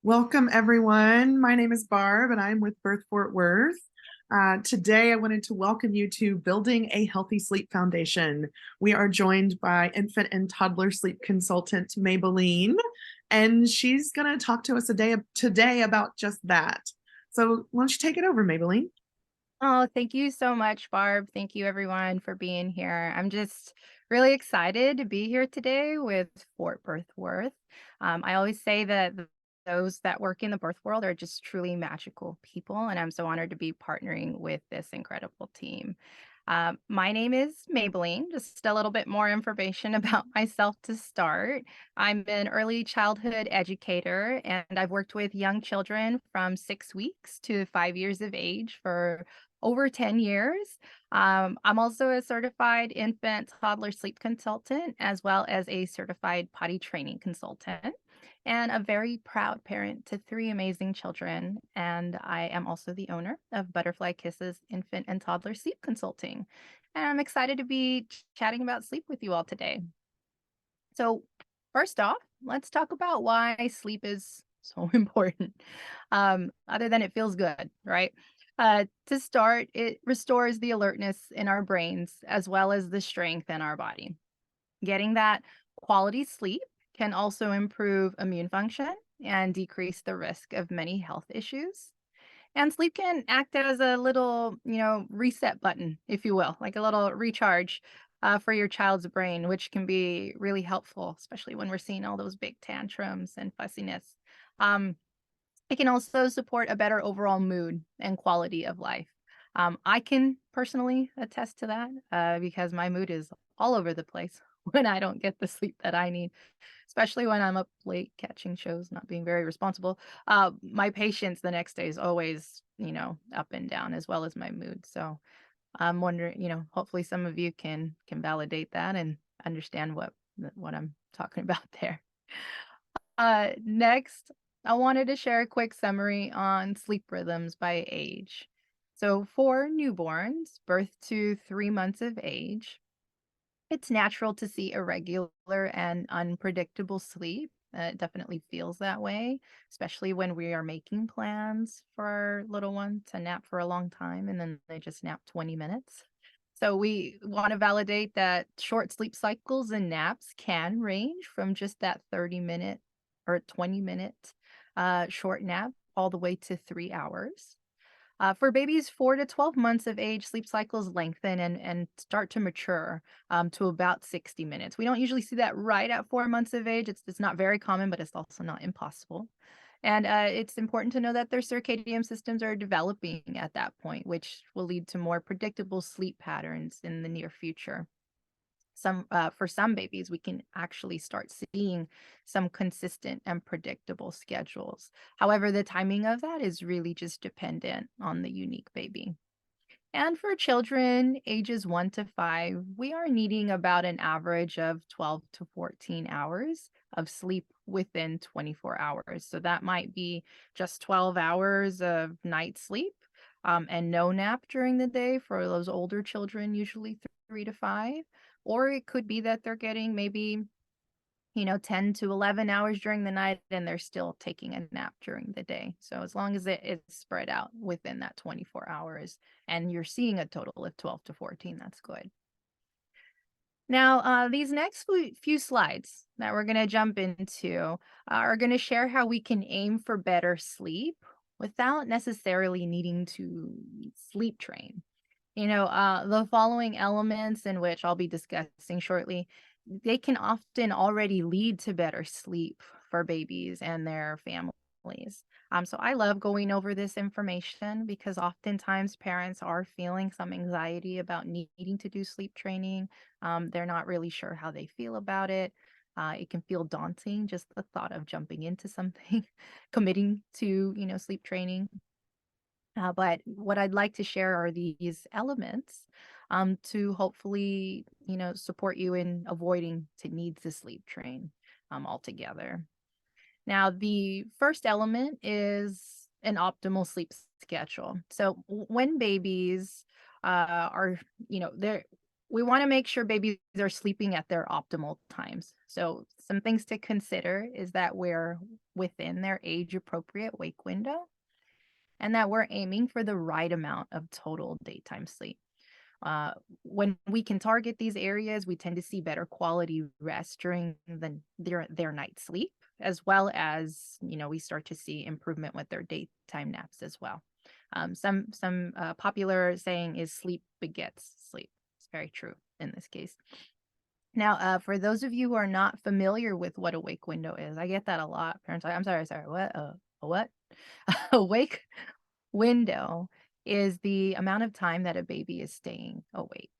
Welcome, everyone. My name is Barb, and I'm with Birth Fort Worth. Today, I wanted to welcome you to Building a Healthy Sleep Foundation. We are joined by infant and toddler sleep consultant Maybeline, and she's going to talk to us today about just that. So, why don't you take it over, Maybeline? Oh, thank you so much, Barb. Thank you, everyone, for being here. I'm just really excited to be here today with Fort Birth Worth. I always say that those that work in the birth world are just truly magical people, and I'm so honored to be partnering with this incredible team. My name is Maybelline. Just a little bit more information about myself to start. I'm an early childhood educator, and I've worked with young children from 6 weeks to 5 years of age for over 10 years. I'm also a certified infant toddler sleep consultant, as well as a certified potty training consultant, and a very proud parent to three amazing children. And I am also the owner of Butterfly Kisses Infant and Toddler Sleep Consulting. And I'm excited to be chatting about sleep with you all today. So, first off, let's talk about why sleep is so important. Other than it feels good, right? To start, it restores the alertness in our brains as well as the strength in our body. Getting that quality sleep can also improve immune function and decrease the risk of many health issues. And sleep can act as a little, reset button, if you will, like a little recharge for your child's brain, which can be really helpful, especially when we're seeing all those big tantrums and fussiness. Um, it can also support a better overall mood and quality of life. I can personally attest to that because my mood is all over the place when I don't get the sleep that I need, especially when I'm up late catching shows, not being very responsible. My patience the next day is always, up and down as well as my mood. So I'm wondering, hopefully some of you can validate that and understand what I'm talking about there. Next, I wanted to share a quick summary on sleep rhythms by age. So, for newborns, birth to 3 months of age, it's natural to see irregular and unpredictable sleep. It definitely feels that way, especially when we are making plans for our little one to nap for a long time and then they just nap 20 minutes. So we want to validate that short sleep cycles and naps can range from just that 30-minute or 20-minute short nap all the way to 3 hours. For babies 4 to 12 months of age, sleep cycles lengthen and start to mature to about 60 minutes. We don't usually see that right at 4 months of age. It's not very common, but it's also not impossible. And it's important to know that their circadian systems are developing at that point, which will lead to more predictable sleep patterns in the near future. For some babies, we can actually start seeing some consistent and predictable schedules. However, the timing of that is really just dependent on the unique baby. And for children ages 1 to 5, we are needing about an average of 12 to 14 hours of sleep within 24 hours. So that might be just 12 hours of night sleep and no nap during the day for those older children, usually 3 to 5. Or it could be that they're getting maybe 10 to 11 hours during the night and they're still taking a nap during the day. So as long as it is spread out within that 24 hours and you're seeing a total of 12 to 14, that's good. Now, these next few slides that we're going to jump into are going to share how we can aim for better sleep without necessarily needing to sleep train. The following elements in which I'll be discussing shortly, they can often already lead to better sleep for babies and their families. So I love going over this information because oftentimes parents are feeling some anxiety about needing to do sleep training. They're not really sure how they feel about it. It can feel daunting, just the thought of jumping into something, committing to, sleep training. But what I'd like to share are these elements to hopefully, support you in avoiding to need to sleep train altogether. Now, the first element is an optimal sleep schedule. So when babies are, they're we want to make sure babies are sleeping at their optimal times. So, some things to consider is that we're within their age appropriate wake window and that we're aiming for the right amount of total daytime sleep. Uh, when we can target these areas, we tend to see better quality rest during their night sleep, as well as we start to see improvement with their daytime naps as well. Some popular saying is sleep begets sleep. It's very true in this case. Now, for those of you who are not familiar with what a wake window is, I get that a lot. Parents are like, I'm sorry, what? A what? A wake window is the amount of time that a baby is staying awake.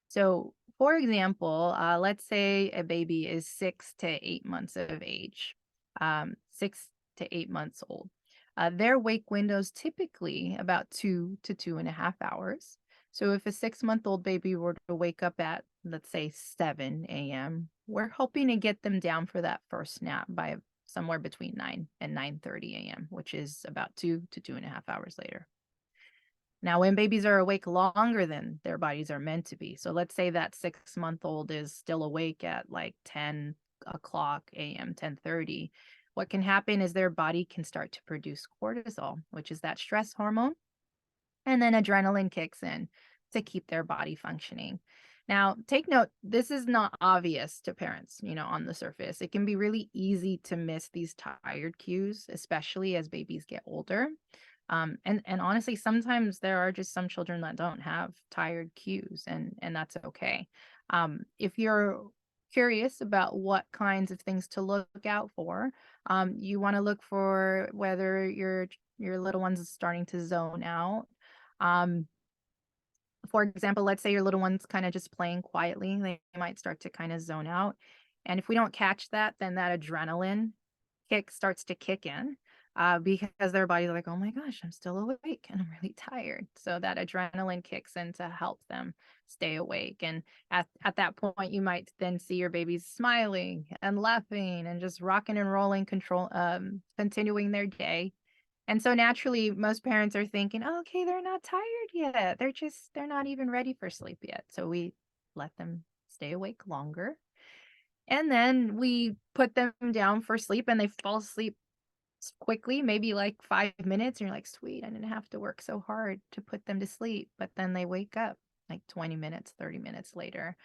So, for example, let's say a baby is 6 to 8 months of age, 6 to 8 months old. Their wake windows typically about 2 to 2.5 hours. So, if a 6-month-old baby were to wake up at, let's say, 7 a.m., we're hoping to get them down for that first nap by somewhere between 9 and 9:30 a.m., which is about 2 to 2.5 hours later. Now, when babies are awake longer than their bodies are meant to be, so let's say that 6-month-old is still awake at like 10 o'clock a.m., 10:30, what can happen is their body can start to produce cortisol, which is that stress hormone, and then adrenaline kicks in to keep their body functioning. Now, take note, this is not obvious to parents, on the surface. It can be really easy to miss these tired cues, especially as babies get older. And honestly, sometimes there are just some children that don't have tired cues, and that's okay. If you're curious about what kinds of things to look out for, you want to look for whether your little one's starting to zone out. Um, for example, let's say your little one's kind of just playing quietly, they might start to kind of zone out. And if we don't catch that, then that adrenaline kick starts to kick in because their body's like, oh my gosh, I'm still awake and I'm really tired. So that adrenaline kicks in to help them stay awake. And at that point, you might then see your babies smiling and laughing and just rocking and rolling, continuing their day. And so naturally, most parents are thinking, oh, okay, they're not tired yet. They're not even ready for sleep yet. So we let them stay awake longer. And then we put them down for sleep and they fall asleep quickly, maybe like 5 minutes. And you're like, sweet, I didn't have to work so hard to put them to sleep. But then they wake up like 20 minutes, 30 minutes later.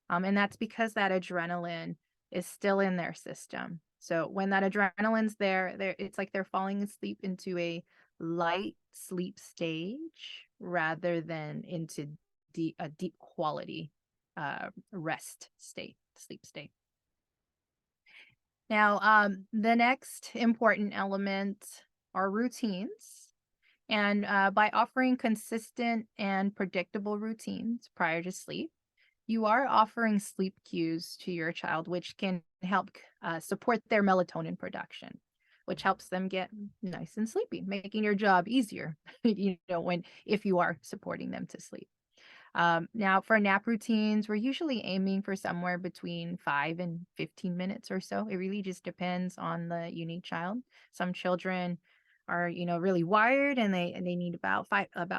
And that's because that adrenaline is still in their system. So when that adrenaline's there, it's like they're falling asleep into a light sleep stage rather than into a deep quality rest state, sleep state. Now, the next important element are routines. And by offering consistent and predictable routines prior to sleep, you are offering sleep cues to your child, which can help support their melatonin production, which helps them get nice and sleepy, making your job easier, if you are supporting them to sleep. Now, for nap routines, we're usually aiming for somewhere between 5 and 15 minutes or so. It really just depends on the unique child. Some children are, really wired and they need about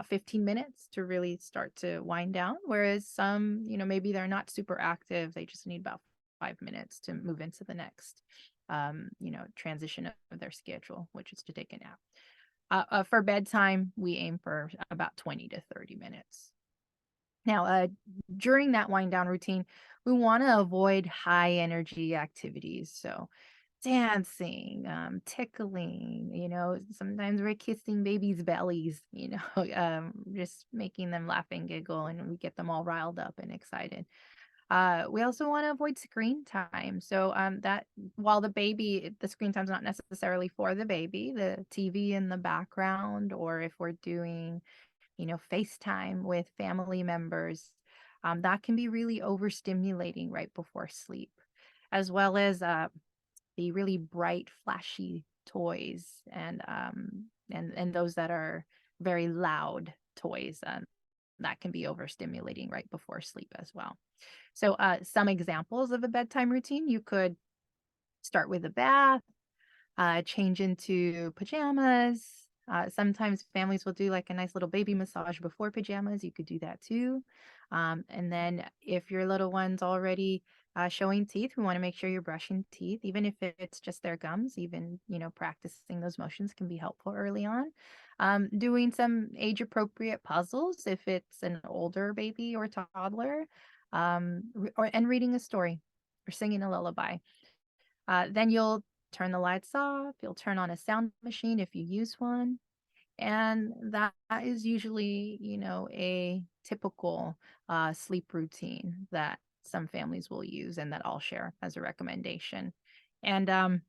15 minutes to really start to wind down. Whereas some, maybe they're not super active. They just need about 5 minutes to move into the next, transition of their schedule, which is to take a nap. For bedtime, we aim for about 20 to 30 minutes. Now, during that wind down routine, we want to avoid high energy activities. So, dancing, tickling, sometimes we're kissing babies' bellies, just making them laugh and giggle, and we get them all riled up and excited. We also want to avoid screen time. So, that while the screen time's not necessarily for the baby, the TV in the background, or if we're doing FaceTime with family members. That can be really overstimulating right before sleep, as well as the really bright, flashy toys and those that are very loud toys. That can be overstimulating right before sleep as well. So, some examples of a bedtime routine: you could start with a bath, change into pajamas, Sometimes families will do like a nice little baby massage before pajamas. You could do that too. And then if your little one's already showing teeth, we want to make sure you're brushing teeth, even if it's just their gums. Even, practicing those motions can be helpful early on. Doing some age appropriate puzzles if it's an older baby or toddler, and reading a story or singing a lullaby. Then you'll turn the lights off. You'll turn on a sound machine if you use one. And that is usually, a typical sleep routine that some families will use and that I'll share as a recommendation. And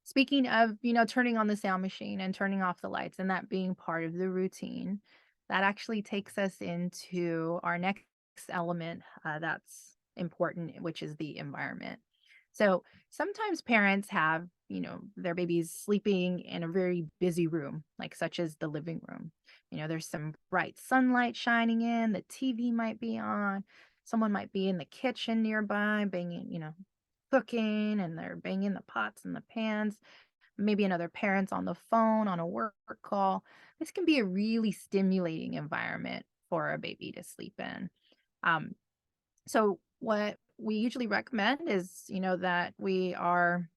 speaking of, turning on the sound machine and turning off the lights and that being part of the routine, that actually takes us into our next element that's important, which is the environment. So sometimes parents have, their babies sleeping in a very busy room, like such as the living room. There's some bright sunlight shining in, the TV might be on, someone might be in the kitchen nearby, banging, cooking, and they're banging the pots and the pans. Maybe another parent's on the phone on a work call. This can be a really stimulating environment for a baby to sleep in. Um, so what we usually recommend is, that we are,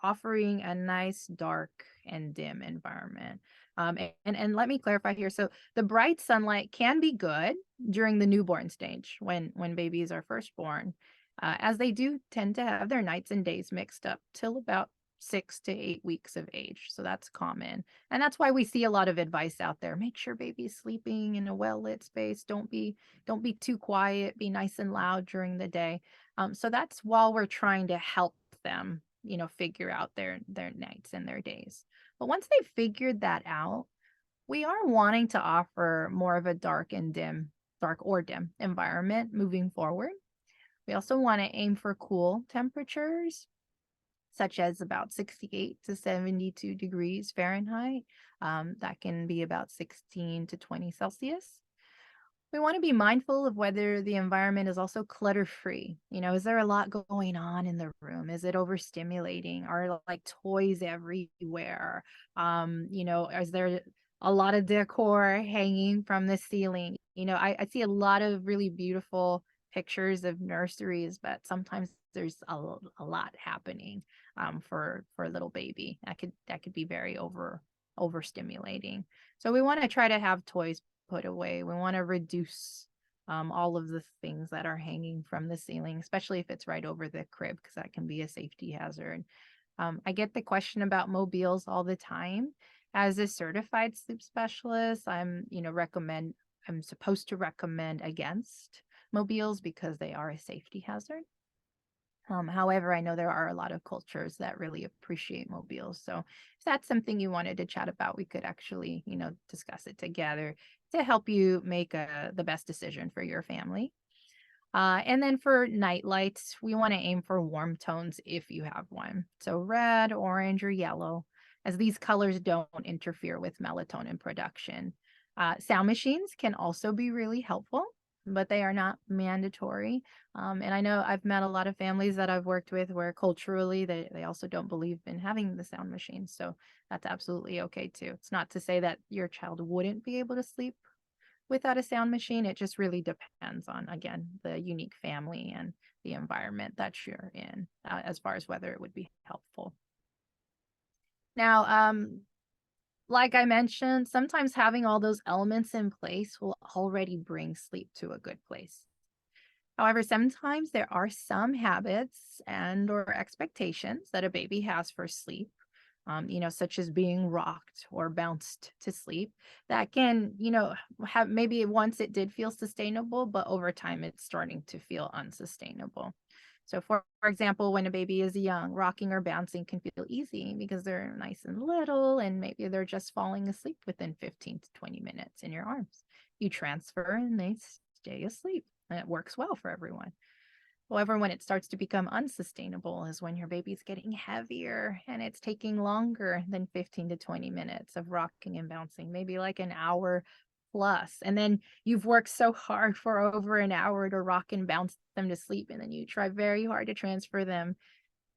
offering a nice dark and dim environment. And let me clarify here. So the bright sunlight can be good during the newborn stage when babies are first born, as they do tend to have their nights and days mixed up till about 6 to 8 weeks of age. So that's common. And that's why we see a lot of advice out there. Make sure baby's sleeping in a well-lit space. Don't be too quiet. Be nice and loud during the day. So that's while we're trying to help them, figure out their nights and their days. But once they've figured that out, we are wanting to offer more of a dark or dim environment moving forward. We also want to aim for cool temperatures, such as about 68 to 72 degrees Fahrenheit. That can be about 16 to 20 Celsius. We want to be mindful of whether the environment is also clutter free. Is there a lot going on in the room? Is it overstimulating? Are like toys everywhere? Is there a lot of decor hanging from the ceiling? I see a lot of really beautiful pictures of nurseries, but sometimes there's a lot happening for a little baby. That could be very overstimulating. So we want to try to have toys put away. We want to reduce all of the things that are hanging from the ceiling, especially if it's right over the crib, because that can be a safety hazard. I get the question about mobiles all the time. As a certified sleep specialist, I'm supposed to recommend against mobiles because they are a safety hazard. However, I know there are a lot of cultures that really appreciate mobiles. So if that's something you wanted to chat about, we could actually, discuss it together to help you make the best decision for your family. And then for night lights, we want to aim for warm tones if you have one. So red, orange, or yellow, as these colors don't interfere with melatonin production. Sound machines can also be really helpful, but they are not mandatory. And I know I've met a lot of families that I've worked with where culturally they also don't believe in having the sound machine. So that's absolutely okay too. It's not to say that your child wouldn't be able to sleep without a sound machine. It just really depends on, again, the unique family and the environment that you're in, as far as whether it would be helpful. Now, like I mentioned, sometimes having all those elements in place will already bring sleep to a good place. However, sometimes there are some habits and or expectations that a baby has for sleep, such as being rocked or bounced to sleep, that can, have maybe once it did feel sustainable, but over time it's starting to feel unsustainable. So for example, when a baby is young, rocking or bouncing can feel easy because they're nice and little and maybe they're just falling asleep within 15 to 20 minutes in your arms. You transfer and they stay asleep, and it works well for everyone. However, when it starts to become unsustainable is when your baby's getting heavier and it's taking longer than 15 to 20 minutes of rocking and bouncing, maybe like an hour plus. And then you've worked so hard for over an hour to rock and bounce them to sleep. And then you try very hard to transfer them,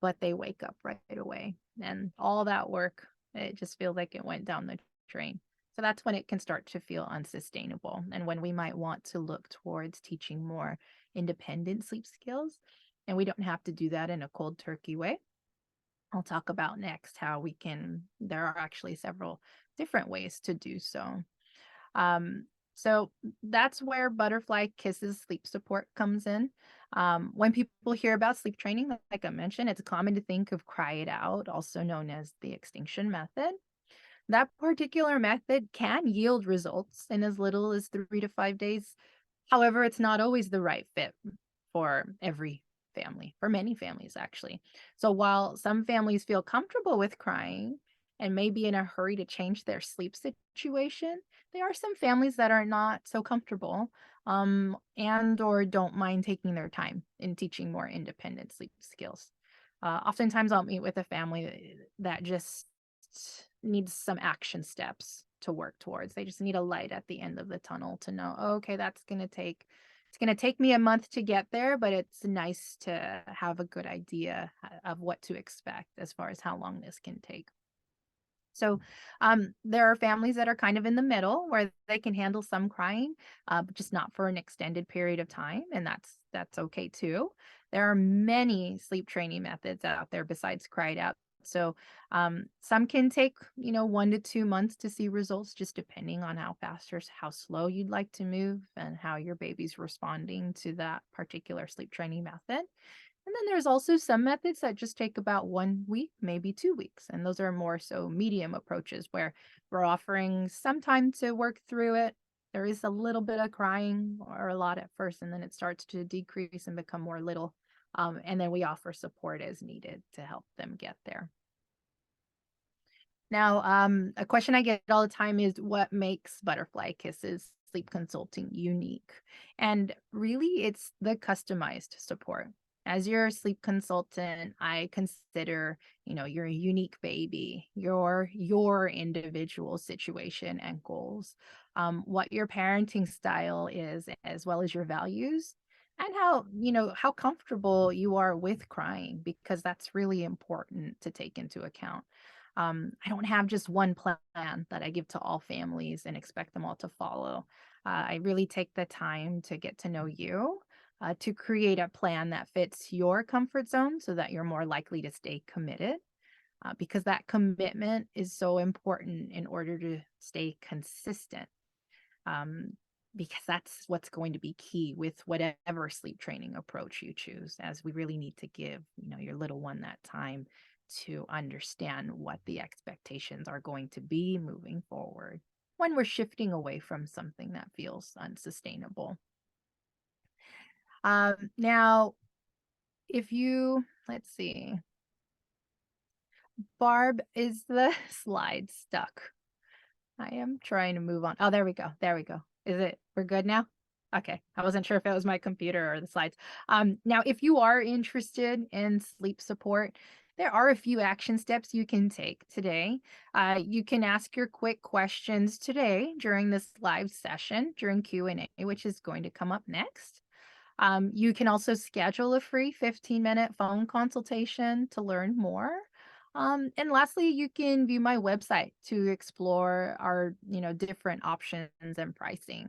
but they wake up right away. And all that work It just feels like it went down the drain. So that's when it can start to feel unsustainable and when we might want to look towards teaching more independent sleep skills. And we don't have to do that in a cold turkey way. I'll talk about next how there are actually several different ways to do so. Um, so that's where butterfly kisses sleep support comes in. When people hear about sleep training, like I mentioned, it's common to think of cry it out, also known as the extinction method. That particular method can yield results in as little as 3 to 5 days. However, it's not always the right fit for every family, for many families, actually. So while some families feel comfortable with crying and may be in a hurry to change their sleep situation, there are some families that are not so comfortable and or don't mind taking their time in teaching more independent sleep skills. Oftentimes, I'll meet with a family that just needs some action steps to work towards. They just need a light at the end of the tunnel to know, "Oh, okay, it's going to take me a month to get there, but it's nice to have a good idea of what to expect as far as how long this can take." So there are families that are kind of in the middle where they can handle some crying, but just not for an extended period of time, and that's okay too. There are many sleep training methods out there besides cried out. So some can take 1 to 2 months to see results, just depending on how fast or how slow you'd like to move and how your baby's responding to that particular sleep training method. And then there's also some methods that just take about 1 week, maybe 2 weeks. And those are more so medium approaches where we're offering some time to work through it. There is a little bit of crying or a lot at first, and then it starts to decrease and become more little. And then we offer support as needed to help them get there. Now, a question I get all the time is what makes Butterfly Kisses sleep consulting unique? And really, it's the customized support. As your sleep consultant, I consider, your unique baby, your individual situation and goals, what your parenting style is, as well as your values, and how comfortable you are with crying, because that's really important to take into account. I don't have just one plan that I give to all families and expect them all to follow. I really take the time to get to know you, to create a plan that fits your comfort zone so that you're more likely to stay committed, because that commitment is so important in order to stay consistent. Um, because that's what's going to be key with whatever sleep training approach you choose, as we really need to give your little one that time to understand what the expectations are going to be moving forward when we're shifting away from something that feels unsustainable. Now, if you, let's see, Barb, is the slide stuck? I am trying to move on. Oh, there we go. There we go. We're good now? Okay. I wasn't sure if it was my computer or the slides. Now, if you are interested in sleep support, there are a few action steps you can take today. You can ask your quick questions today during this live session during Q&A, which is going to come up next. You can also schedule a free 15-minute phone consultation to learn more. And lastly, you can view my website to explore our, different options and pricing.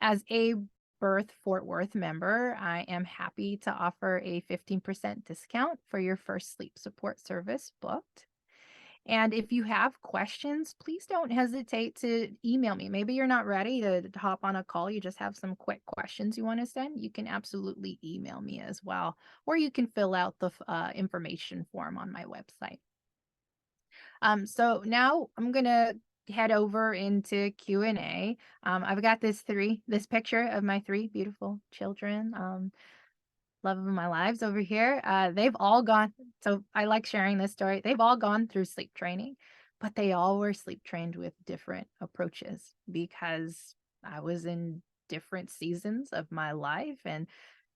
As a Birth Fort Worth member, I am happy to offer a 15% discount for your first sleep support service booked. And if you have questions, please don't hesitate to email me. Maybe you're not ready to hop on a call. You just have some quick questions you want to send. You can absolutely email me as well, or you can fill out the information form on my website. So now I'm gonna head over into Q&A. I've got this picture of my three beautiful children. Love of my lives over here. They've all gone, so I like sharing this story. They've all gone through sleep training, but they all were sleep trained with different approaches because I was in different seasons of my life. And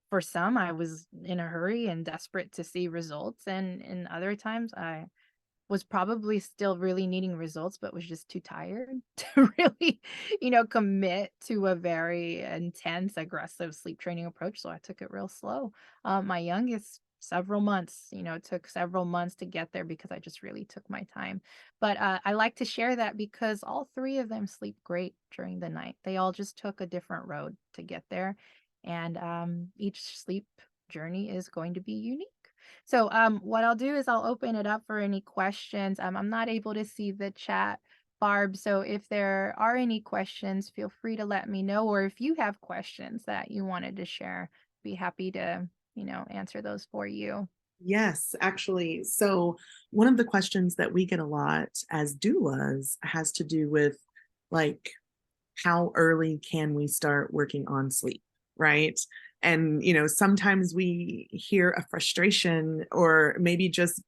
for some, I was in a hurry and desperate to see results. And in other times, I was probably still really needing results, but was just too tired to really, commit to a very intense, aggressive sleep training approach. So I took it real slow. My youngest several months. It took several months to get there because I just really took my time. But I like to share that because all three of them sleep great during the night. They all just took a different road to get there. And each sleep journey is going to be unique. So, what I'll do is I'll open it up for any questions. I'm not able to see the chat, Barb. So, if there are any questions, feel free to let me know. Or if you have questions that you wanted to share, be happy to, answer those for you. Yes, actually. So, one of the questions that we get a lot as doulas has to do with like how early can we start working on sleep, right? And, sometimes we hear a frustration or maybe just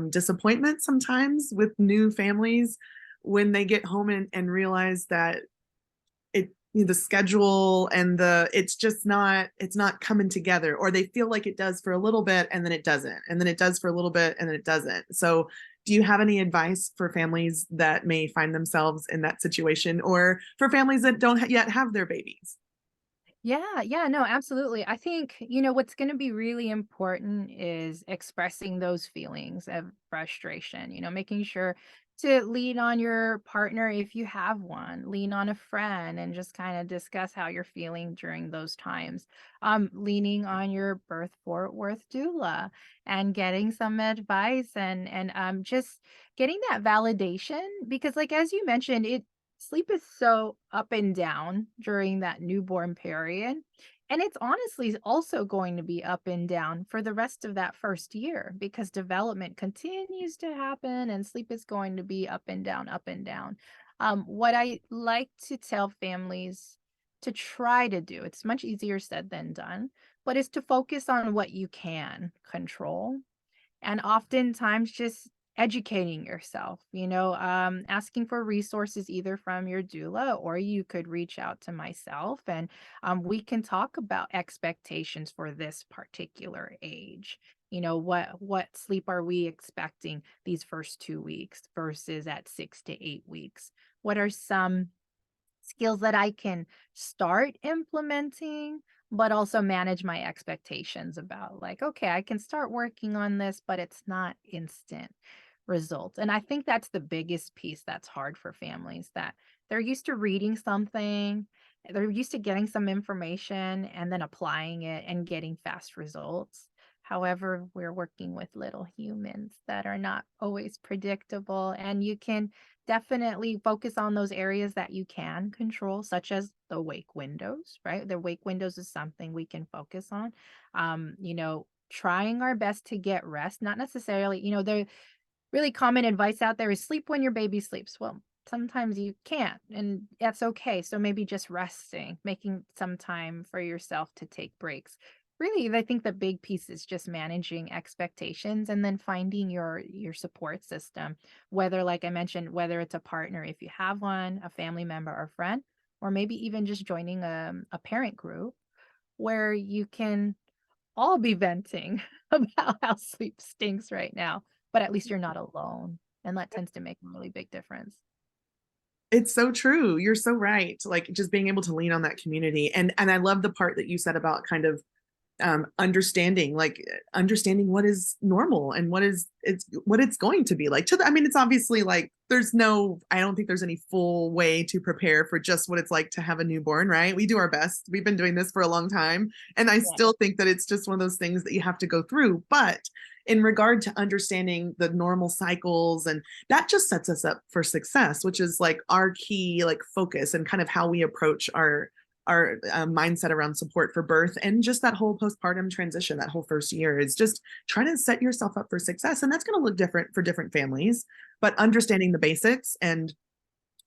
disappointment sometimes with new families when they get home and realize that the schedule and it's not coming together, or they feel like it does for a little bit and then it doesn't, and then it does for a little bit and then it doesn't. So do you have any advice for families that may find themselves in that situation, or for families that don't yet have their babies? Yeah, yeah, no, absolutely. I think, what's going to be really important is expressing those feelings of frustration, making sure to lean on your partner if you have one, lean on a friend and just kind of discuss how you're feeling during those times. Leaning on your birth Fort Worth doula and getting some advice and just getting that validation because like as you mentioned, sleep is so up and down during that newborn period. And it's honestly also going to be up and down for the rest of that first year because development continues to happen and sleep is going to be up and down, up and down. What I like to tell families to try to do, it's much easier said than done, but is to focus on what you can control and oftentimes just educating yourself, asking for resources either from your doula or you could reach out to myself and we can talk about expectations for this particular age. What sleep are we expecting these first 2 weeks versus at 6 to 8 weeks? What are some skills that I can start implementing, but also manage my expectations about like, okay, I can start working on this, but it's not instant results. And I think that's the biggest piece that's hard for families that they're used to reading something, they're used to getting some information and then applying it and getting fast results. However, we're working with little humans that are not always predictable, and you can definitely focus on those areas that you can control, such as the wake windows, right? The wake windows is something we can focus on. Trying our best to get rest, not necessarily, the really common advice out there is sleep when your baby sleeps. Well, sometimes you can't, and that's okay. So maybe just resting, making some time for yourself to take breaks. Really, I think the big piece is just managing expectations and then finding your support system, whether like I mentioned, whether it's a partner if you have one, a family member or friend, or maybe even just joining a parent group where you can all be venting about how sleep stinks right now, but at least you're not alone, and that tends to make a really big difference. It's so true. You're so right. Like just being able to lean on that community. And I love the part that you said about kind of understanding what is normal and what it's going to be like. I mean, it's obviously like I don't think there's any full way to prepare for just what it's like to have a newborn, right? We do our best. We've been doing this for a long time, and I Yeah. still think that it's just one of those things that you have to go through. But in regard to understanding the normal cycles, and that just sets us up for success, which is like our key like focus and kind of how we approach our mindset around support for birth and just that whole postpartum transition. That whole first year is just trying to set yourself up for success, and that's going to look different for different families, but understanding the basics and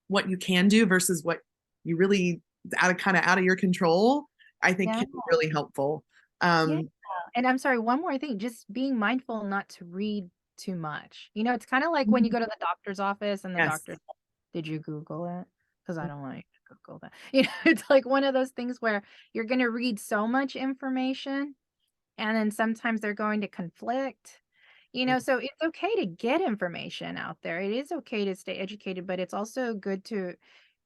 what you can do versus what you really out of your control, I think Yeah. can be really helpful. Yeah, um and I'm sorry, one more thing, just being mindful not to read too much. It's kinda like when you Mhm. go to the doctor's office and the Yes. doctor's like, "Did you Google it? Because I don't want you to Google that." It's like one of those things where you're gonna read so much information, and then sometimes they're going to conflict. So it's okay to get information out there. It is okay to stay educated, but it's also good to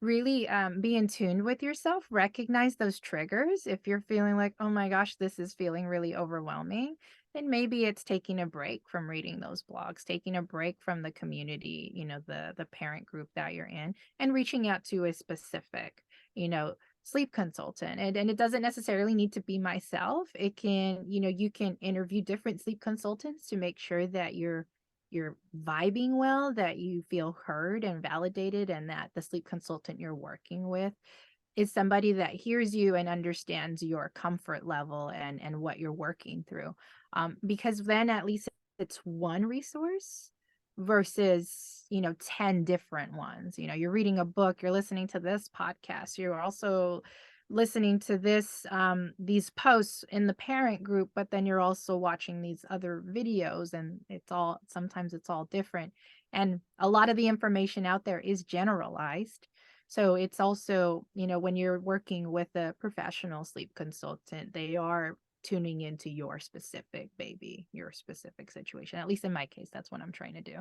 really be in tune with yourself, recognize those triggers. If you're feeling like, oh my gosh, this is feeling really overwhelming, And maybe it's taking a break from reading those blogs, taking a break from the community, the parent group that you're in, and reaching out to a specific, you know, sleep consultant. And it doesn't necessarily need to be myself. It can, you can interview different sleep consultants to make sure that you're vibing well, that you feel heard and validated, and that the sleep consultant you're working with is somebody that hears you and understands your comfort level and what you're working through. Because then at least it's one resource versus 10 different ones. You're reading a book, you're listening to this podcast, you're also listening to these posts in the parent group, but then you're also watching these other videos, and sometimes it's all different. And a lot of the information out there is generalized, so it's also, when you're working with a professional sleep consultant, they are tuning into your specific baby, your specific situation. At least in my case, that's what I'm trying to do.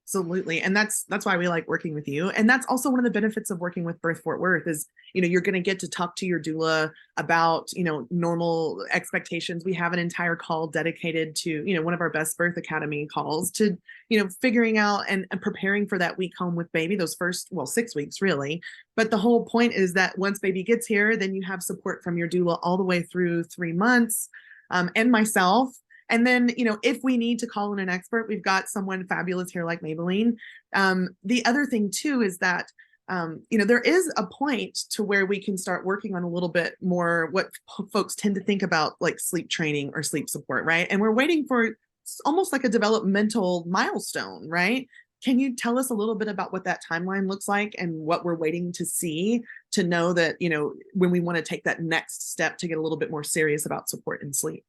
Absolutely. And that's why we like working with you. And that's also one of the benefits of working with Birth Fort Worth is, you're going to get to talk to your doula about, normal expectations. We have an entire call dedicated to, one of our Best Birth Academy calls to, figuring out and preparing for that week home with baby, those first, well, 6 weeks really. But the whole point is that once baby gets here, then you have support from your doula all the way through 3 months, and myself. And then, if we need to call in an expert, we've got someone fabulous here like Maybeline. The other thing too is that, there is a point to where we can start working on a little bit more what folks tend to think about like sleep training or sleep support, right? And we're waiting for almost like a developmental milestone, right? Can you tell us a little bit about what that timeline looks like and what we're waiting to see to know that, when we want to take that next step to get a little bit more serious about support and sleep?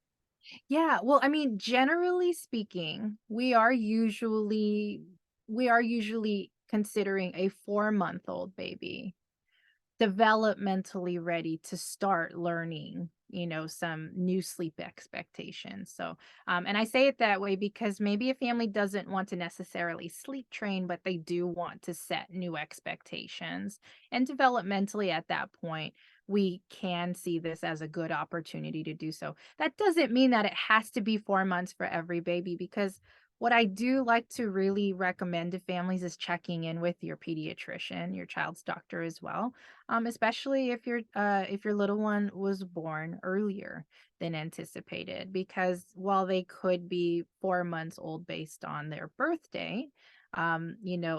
Yeah, well, I mean, generally speaking, we are usually considering a 4-month-old baby developmentally ready to start learning, some new sleep expectations. So, and I say it that way because maybe a family doesn't want to necessarily sleep train, but they do want to set new expectations. And developmentally at that point, we can see this as a good opportunity to do so. That doesn't mean that it has to be 4 months for every baby, because what I do like to really recommend to families is checking in with your pediatrician, your child's doctor as well, especially if your little one was born earlier than anticipated, because while they could be 4 months old based on their birthday,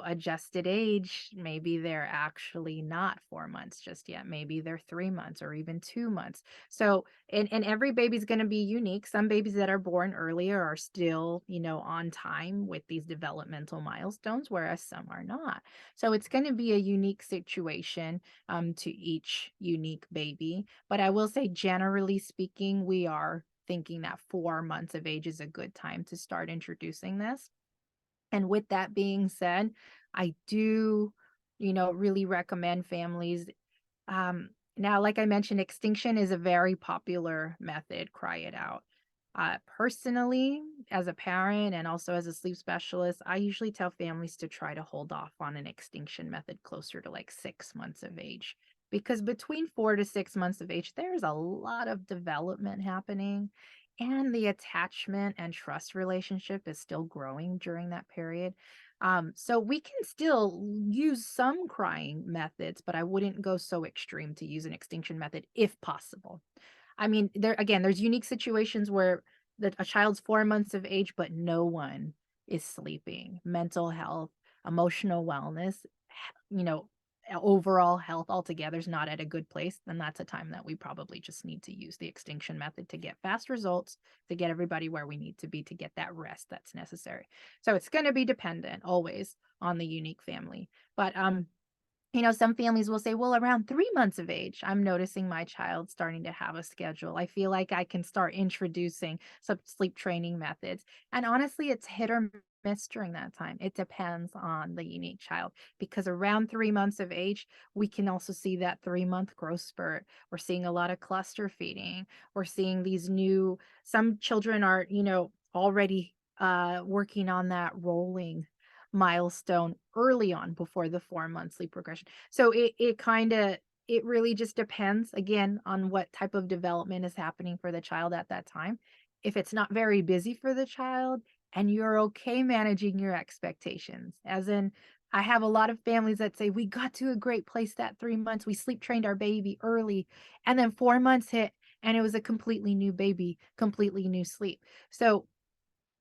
adjusted age, maybe they're actually not 4 months just yet. Maybe they're 3 months or even 2 months. So, and every baby's going to be unique. Some babies that are born earlier are still, on time with these developmental milestones, whereas some are not. So it's going to be a unique situation, to each unique baby. But I will say, generally speaking, we are thinking that 4 months of age is a good time to start introducing this. And with that being said, I do, really recommend families. Now, like I mentioned, extinction is a very popular method, cry it out. Personally, as a parent and also as a sleep specialist, I usually tell families to try to hold off on an extinction method closer to like 6 months of age. Because between 4 to 6 months of age, there's a lot of development happening, and the attachment and trust relationship is still growing during that period. So we can still use some crying methods, but I wouldn't go so extreme to use an extinction method if possible. I mean, there's unique situations where a child's 4 months of age, but no one is sleeping. Mental health, emotional wellness, you know, overall health altogether is not at a good place. Then that's a time that we probably just need to use the extinction method to get fast results, to get everybody where we need to be, to get that rest that's necessary. So it's going to be dependent always on the unique family. But some families will say, well, around 3 months of age, I'm noticing my child starting to have a schedule. I feel like I can start introducing some sleep training methods. And honestly, it's hit or miss during that time. It depends on the unique child, because around 3 months of age, we can also see that 3 month growth spurt. We're seeing a lot of cluster feeding. We're seeing some children are, already working on that rolling milestone early on before the 4 month sleep progression. So it really just depends again on what type of development is happening for the child at that time. if it's not very busy for the child and you're okay managing your expectations. As in, I have a lot of families that say, we got to a great place that 3 months. We sleep trained our baby early. And then 4 months hit and it was a completely new baby, completely new sleep. So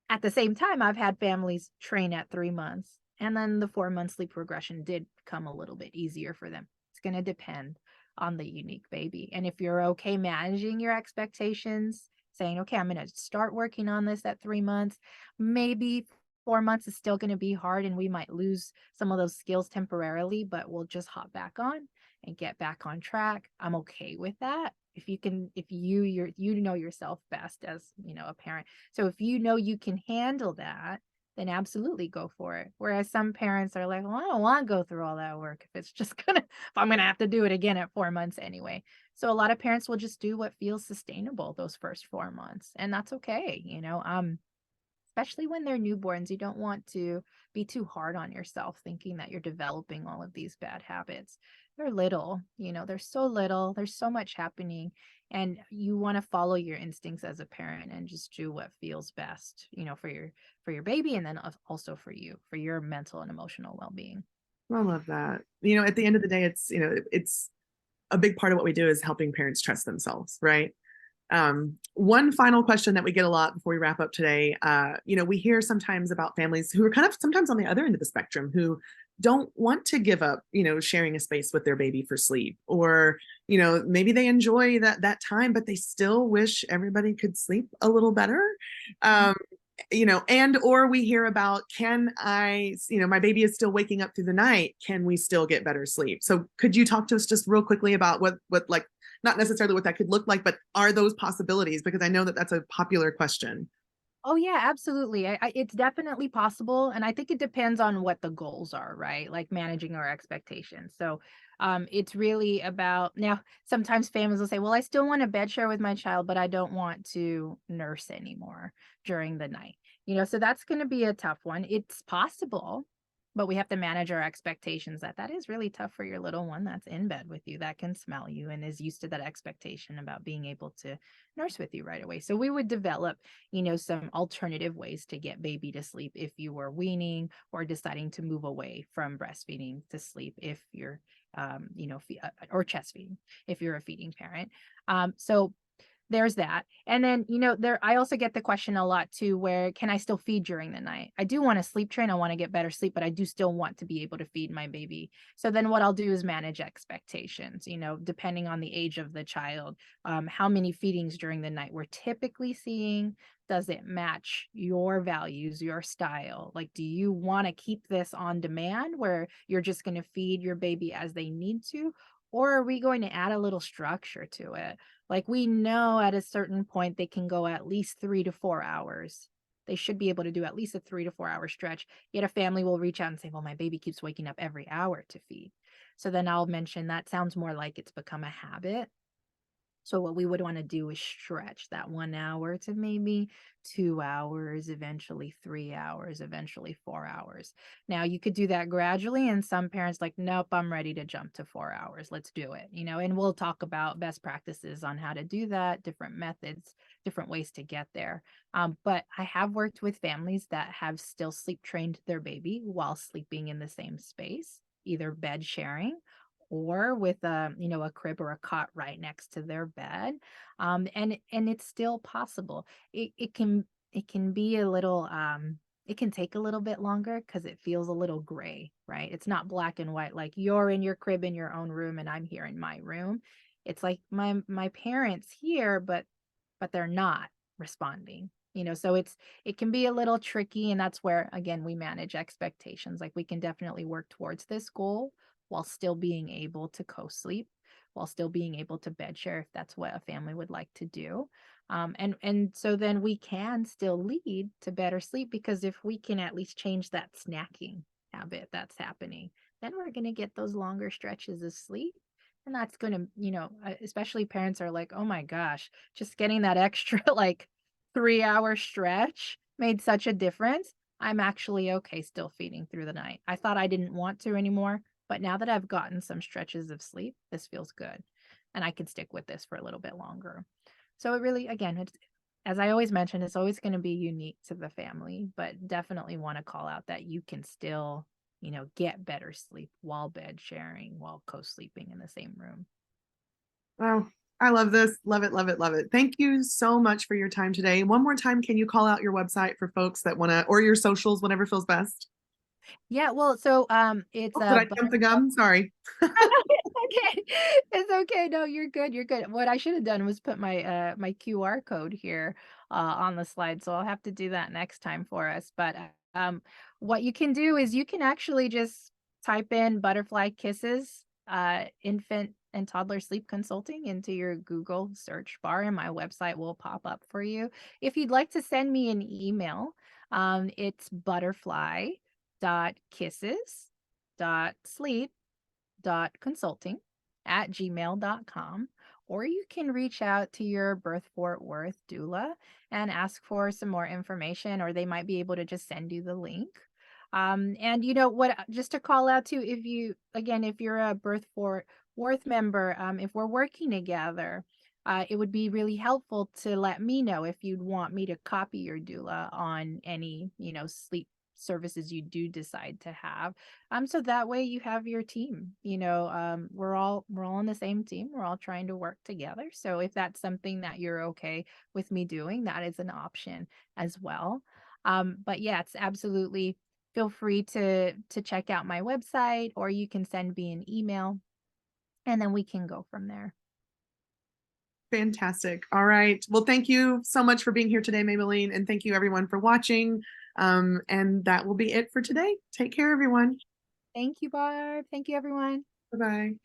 at the same time, I've had families train at 3 months, and then the 4 month sleep regression did come a little bit easier for them. It's going to depend on the unique baby. And if you're okay managing your expectations, saying, okay, I'm going to start working on this at 3 months, maybe 4 months is still going to be hard and we might lose some of those skills temporarily, but we'll just hop back on and get back on track. I'm okay with that. If you can, if you know yourself best as, a parent. So if you know you can handle that, then absolutely go for it. Whereas some parents are like, well, I don't want to go through all that work if it's just if I'm gonna have to do it again at 4 months anyway. So a lot of parents will just do what feels sustainable those first 4 months. And that's okay. Especially when they're newborns, you don't want to be too hard on yourself thinking that you're developing all of these bad habits. They're little, they're so little, there's so much happening, and you want to follow your instincts as a parent and just do what feels best, for your baby and then also for you, for your mental and emotional well-being. I love that. At the end of the day, it's a big part of what we do is helping parents trust themselves, right? One final question that we get a lot before we wrap up today. We hear sometimes about families who are kind of sometimes on the other end of the spectrum who don't want to give up, sharing a space with their baby for sleep, or, maybe they enjoy that time, but they still wish everybody could sleep a little better. Um, and or we hear about, can I, my baby is still waking up through the night, can we still get better sleep? So could you talk to us just real quickly about what like, not necessarily what that could look like, but are those possibilities? Because I know that that's a popular question. Oh yeah, absolutely. It's definitely possible, and I think it depends on what the goals are, right? Like managing our expectations. So, it's really about now. Sometimes families will say, "Well, I still want to bed share with my child, but I don't want to nurse anymore during the night." So that's going to be a tough one. It's possible, but we have to manage our expectations that is really tough for your little one that's in bed with you, that can smell you and is used to that expectation about being able to nurse with you right away. So we would develop some alternative ways to get baby to sleep if you were weaning or deciding to move away from breastfeeding to sleep if you're, or chest feeding if you're a feeding parent. So there's that. And then, there I also get the question a lot too, where can I still feed during the night? I do want to sleep train, I want to get better sleep, but I do still want to be able to feed my baby. So then what I'll do is manage expectations, depending on the age of the child, how many feedings during the night we're typically seeing. Does it match your values, your style? Like, do you want to keep this on demand where you're just going to feed your baby as they need to? Or are we going to add a little structure to it? Like we know at a certain point they can go at least 3 to 4 hours. They should be able to do at least a 3 to 4 hour stretch. Yet a family will reach out and say, well, my baby keeps waking up every hour to feed. So then I'll mention that sounds more like it's become a habit. So what we would want to do is stretch that 1 hour to maybe 2 hours, eventually 3 hours, eventually 4 hours. Now you could do that gradually, and some parents like, nope, I'm ready to jump to 4 hours. Let's do it. And we'll talk about best practices on how to do that, different methods, different ways to get there. But I have worked with families that have still sleep trained their baby while sleeping in the same space, either bed sharing or with a crib or a cot right next to their bed. And it's still possible. It can be a little it can take a little bit longer because it feels a little gray, right? It's not black and white, like you're in your crib in your own room and I'm here in my room. It's like my parents here, but they're not responding. So it can be a little tricky, and that's where again we manage expectations. Like we can definitely work towards this goal while still being able to co-sleep, while still being able to bed share if that's what a family would like to do. And so then we can still lead to better sleep, because if we can at least change that snacking habit that's happening, then we're going to get those longer stretches of sleep. And that's going to, especially parents are like, oh my gosh, just getting that extra like 3 hour stretch made such a difference. I'm actually okay still feeding through the night. I thought I didn't want to anymore, but now that I've gotten some stretches of sleep, this feels good. And I can stick with this for a little bit longer. So it really, again, as I always mention, it's always going to be unique to the family, but definitely want to call out that you can still, get better sleep while bed sharing, while co-sleeping in the same room. Oh, I love this. Love it, love it, love it. Thank you so much for your time today. One more time, can you call out your website for folks that want to, or your socials, whatever feels best? Yeah, well, so it's Oh, did a I jump the gun? Sorry. it's okay. It's okay. No, you're good. You're good. What I should have done was put my QR code here on the slide, so I'll have to do that next time for us. But what you can do is you can actually just type in butterfly kisses infant and toddler sleep consulting into your Google search bar, and my website will pop up for you. If you'd like to send me an email, it's butterfly.kisses.sleep consulting@gmail.com, or you can reach out to your Birth Fort Worth doula and ask for some more information, or they might be able to just send you the link. And you know what, just to call out to, if you, again, if you're a Birth Fort Worth member, if we're working together, it would be really helpful to let me know if you'd want me to copy your doula on any, sleep services you do decide to have, so that way you have your team. We're all on the same team. We're all trying to work together. So if that's something that you're okay with me doing, that is an option as well. But yeah, it's absolutely, feel free to check out my website, or you can send me an email and then we can go from there. Fantastic. All right. Well, thank you so much for being here today, Maybelline, and thank you everyone for watching. And that will be it for today. Take care, everyone. Thank you, Barb. Thank you, everyone. Bye bye.